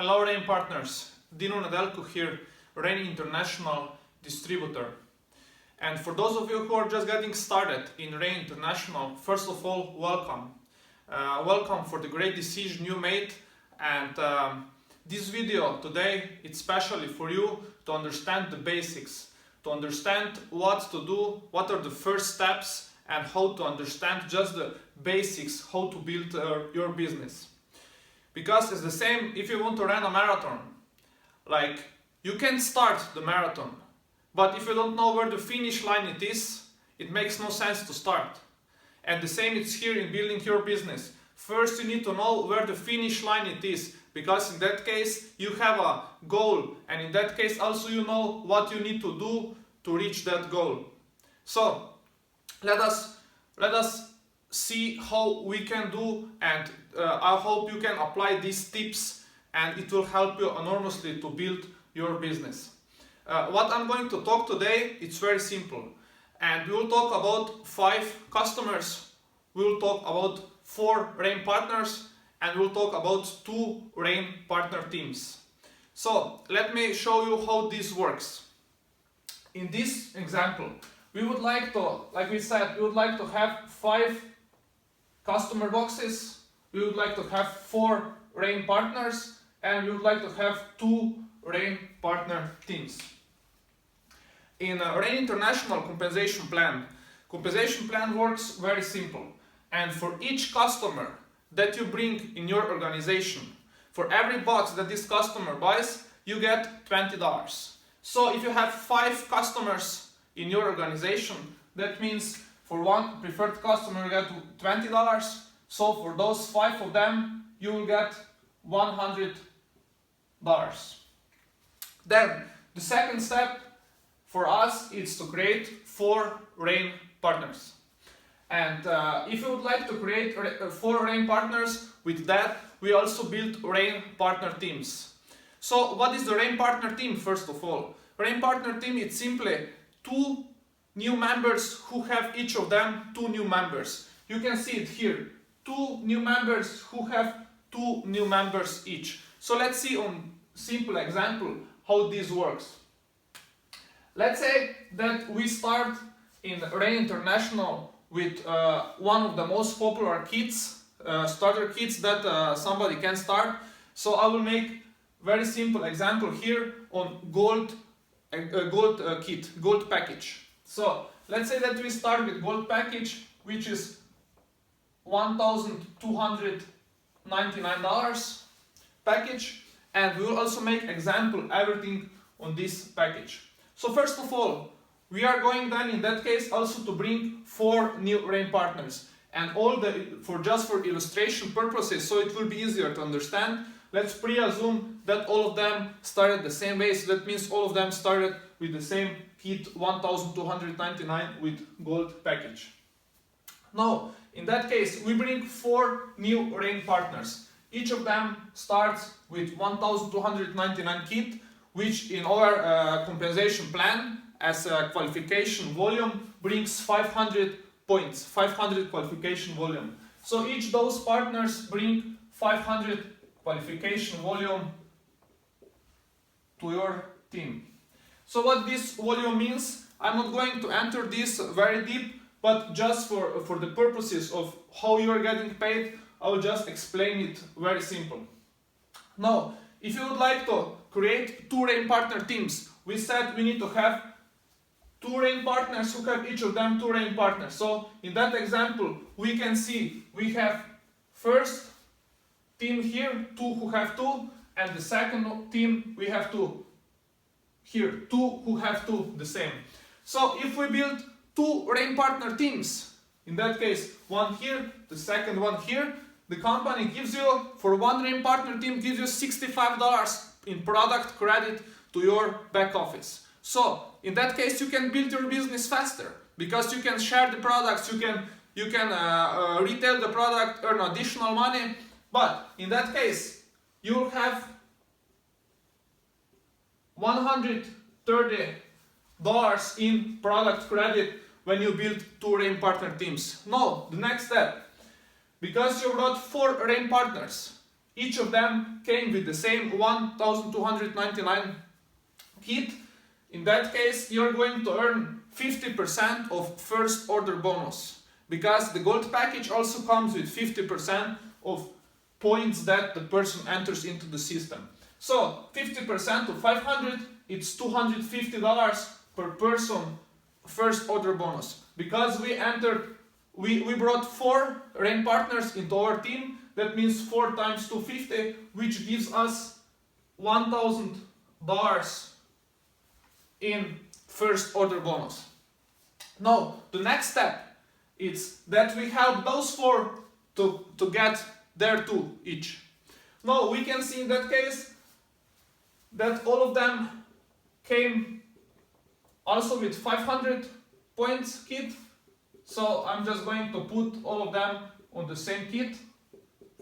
Hello Rain partners, Dino Nedelko here, Rain International distributor. And for those of you who are just getting started in Rain International, first of all, welcome. Welcome for the great decision you made, and this video today it's specially for you to understand the basics, to understand what to do, what are the first steps, and how to understand just the basics, how to build your business. Because it's the same if you want to run a marathon. Like, you can start the marathon, but if you don't know where the finish line it is, it makes no sense to start. And the same is here in building your business. First you need to know where the finish line it is, because in that case you have a goal, and in that case also you know what you need to do to reach that goal. So let us see how we can do, and I hope you can apply these tips and it will help you enormously to build your business. What I'm going to talk today, it's very simple, and we will talk about 5 customers, we will talk about 4 Rain partners, and we'll talk about 2 Rain partner teams. So let me show you how this works. In this example, we would like to, like we said, we would like to have 5 customer boxes, we would like to have 4 Rain partners, and we would like to have 2 Rain partner teams. In a Rain International compensation plan works very simple, and for each customer that you bring in your organization, for every box that this customer buys, you get $20. So if you have 5 customers in your organization, that means for one preferred customer you get $20, so for those 5 of them you will get $100. Then the second step for us is to create 4 Rain partners. And if you would like to create 4 Rain partners, with that we also build Rain partner teams. So what is the Rain partner team? First of all, Rain partner team is simply 2 new members who have each of them 2 new members. You can see it here, 2 new members who have 2 new members each. So let's see on simple example how this works. Let's say that we start in Rain International with one of the most popular kits, starter kits that somebody can start. So I will make very simple example here on gold package. So let's say that we start with gold package, which is $1,299 package, and we will also make example everything on this package. So first of all, we are going then in that case also to bring 4 new Rain partners, and all for illustration purposes, so it will be easier to understand. Let's pre-assume that all of them started the same way, so that means all of them started with the same kit, 1,299 with gold package. Now, in that case, we bring 4 new Rain partners. Each of them starts with 1,299 kit, which in our compensation plan as a qualification volume brings 500 points, 500 qualification volume. So each those partners bring 500 qualification volume to your team. So what this volume means, I'm not going to enter this very deep, but just for the purposes of how you are getting paid, I will just explain it very simple. Now, if you would like to create 2 Rain partner teams, we said we need to have 2 Rain partners who have each of them 2 Rain partners. So in that example, we can see we have first team here, 2 who have 2, and the second team we have 2 here, 2 who have 2 the same. So if we build 2 Rain partner teams, in that case one here, the second one here, the company gives you, for 1 Rain partner team, gives you $65 in product credit to your back office. So in that case you can build your business faster, because you can share the products, you can retail the product, earn additional money. But in that case you will have $130 in product credit when you build 2 Rain partner teams. Now, the next step, because you brought 4 Rain partners, each of them came with the same 1,299 kit. In that case, you're going to earn 50% of first order bonus, because the gold package also comes with 50% of points that the person enters into the system. So 50% of 500, it's $250 per person first order bonus. Because we brought 4 rain partners into our team, that means 4 times 250, which gives us $1,000 in first order bonus. Now, the next step is that we help those 4 to get their 2 each. Now, we can see in that case that all of them came also with 500 points kit. So I'm just going to put all of them on the same kit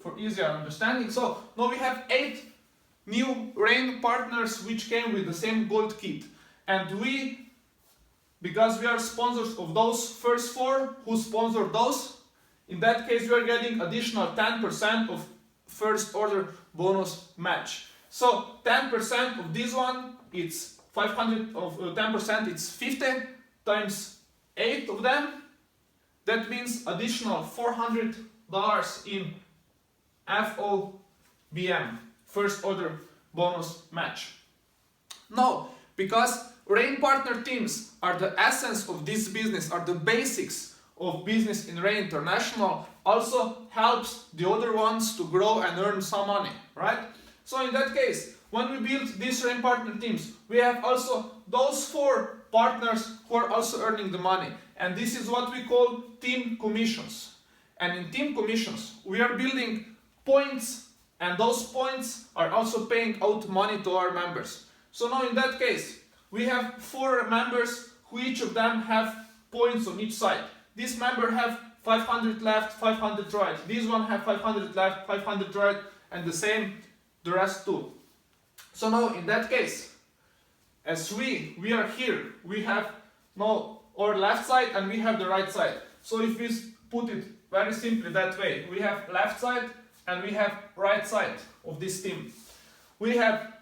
for easier understanding. So now we have 8 new rain partners which came with the same gold kit. And because we are sponsors of those first 4 who sponsored those, in that case we are getting additional 10% of first order bonus match. So 10% of this one, it's 500 of 10%, it's 50 times 8 of them. That means additional $400 in FOBM, first order bonus match. Now, because rain partner teams are the essence of this business, are the basics of business in Rain International, also helps the other ones to grow and earn some money, right? So in that case, when we build these rain partner teams, we have also those 4 partners who are also earning the money. And this is what we call team commissions. And in team commissions, we are building points, and those points are also paying out money to our members. So now in that case, we have 4 members who each of them have points on each side. This member have 500 left, 500 right. This one have 500 left, 500 right, and the same the rest too. So now in that case, as we are here, we have now our left side and we have the right side. So if we put it very simply that way, we have left side and we have right side of this team. We have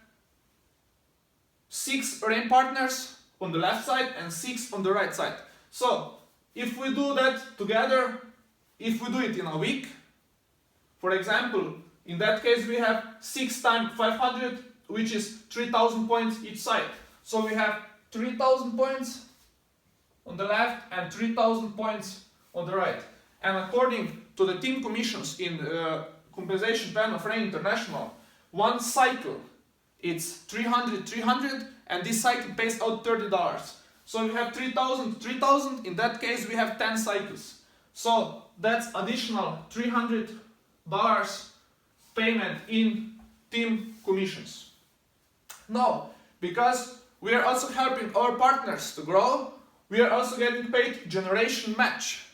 6 rain partners on the left side and 6 on the right side. So if we do that together, if we do it in a week, for example, in that case we have 6 times 500, which is 3,000 points each side. So we have 3,000 points on the left and 3,000 points on the right. And according to the team commissions in the compensation plan of Rain International, one cycle it's 300, and this cycle pays out $30. So we have 3,000, in that case we have 10 cycles. So that's additional $300 payment in team commissions. Now, because we are also helping our partners to grow, we are also getting paid generation match.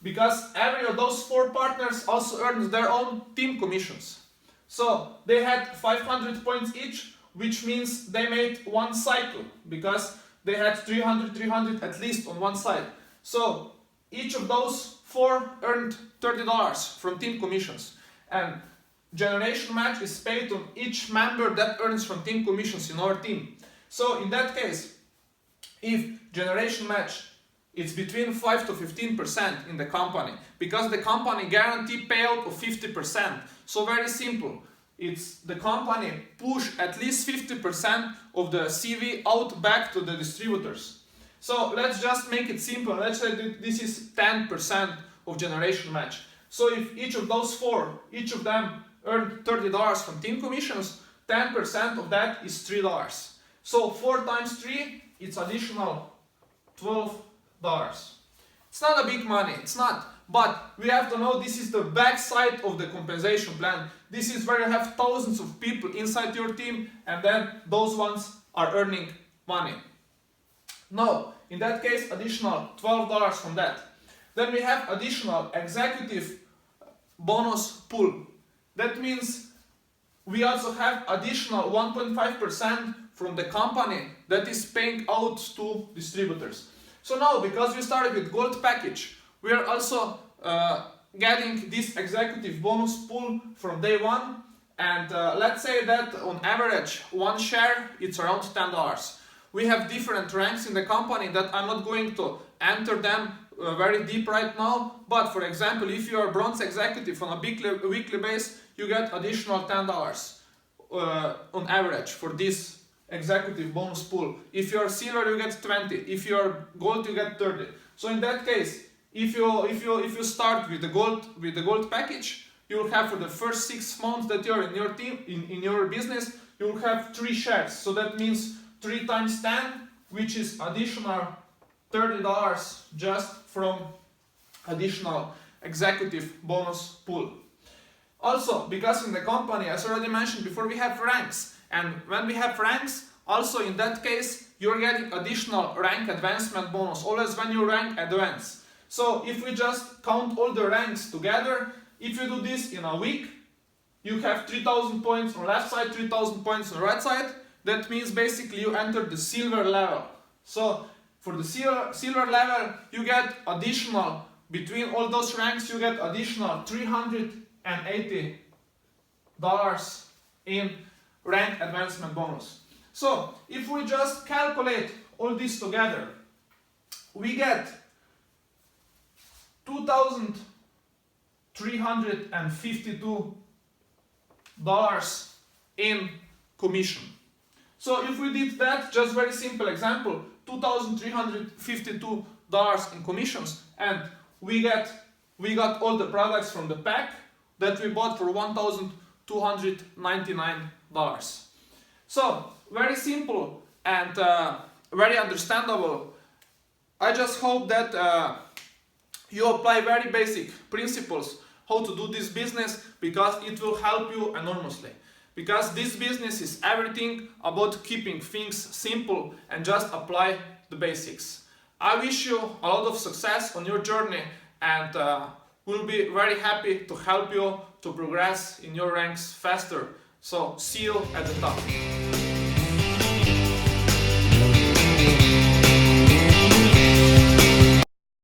Because every of those 4 partners also earns their own team commissions. So they had 500 points each, which means they made 1 cycle, because they had 300 at least on one side. So each of those 4 earned $30 from team commissions. And generation match is paid on each member that earns from team commissions in our team. So in that case, if generation match it's between 5 to 15% in the company, because the company guarantee payout of 50%. So very simple, it's the company push at least 50% of the CV out back to the distributors. So let's just make it simple. Let's say that this is 10% of generation match. So if each of those 4, each of them earned $30 from team commissions, 10% of that is $3. So 4 times 3, it's additional $12. It's not a big money, it's not. But we have to know this is the backside of the compensation plan. This is where you have thousands of people inside your team, and then those ones are earning money. Now, in that case, additional $12 from that. Then we have additional executive bonus pool. That means we also have additional 1.5% from the company that is paying out to distributors. So now, because we started with gold package, we are also getting this executive bonus pool from day one, and let's say that on average one share it's around $10. We have different ranks in the company that I'm not going to enter them very deep right now, but for example, if you are bronze executive on a weekly base, you get additional $10 on average for this executive bonus pool. If you are silver, you get 20. If you are gold, you get 30. So in that case, if you start with the gold package, you will have for the first 6 months that you are in your team in your business, you will have 3 shares. So that means 3 times 10, which is additional $30 just from additional executive bonus pool. Also, because in the company, as already mentioned before, we have ranks, and when we have ranks, also in that case, you're getting additional rank advancement bonus, always when you rank advance. So if we just count all the ranks together, if you do this in a week, you have 3,000 points on the left side, 3,000 points on the right side. That means basically you enter the silver level. So for the silver level, you get additional, between all those ranks, you get additional $380 in rank advancement bonus. So if we just calculate all this together, we get $2,352 in commission. So if we did that, just very simple example, $2,352 in commissions, and we got all the products from the pack that we bought for $1,299. So very simple and very understandable. I just hope that you apply very basic principles how to do this business, because it will help you enormously. Because this business is everything about keeping things simple and just apply the basics. I wish you a lot of success on your journey, and we'll be very happy to help you to progress in your ranks faster. So see you at the top.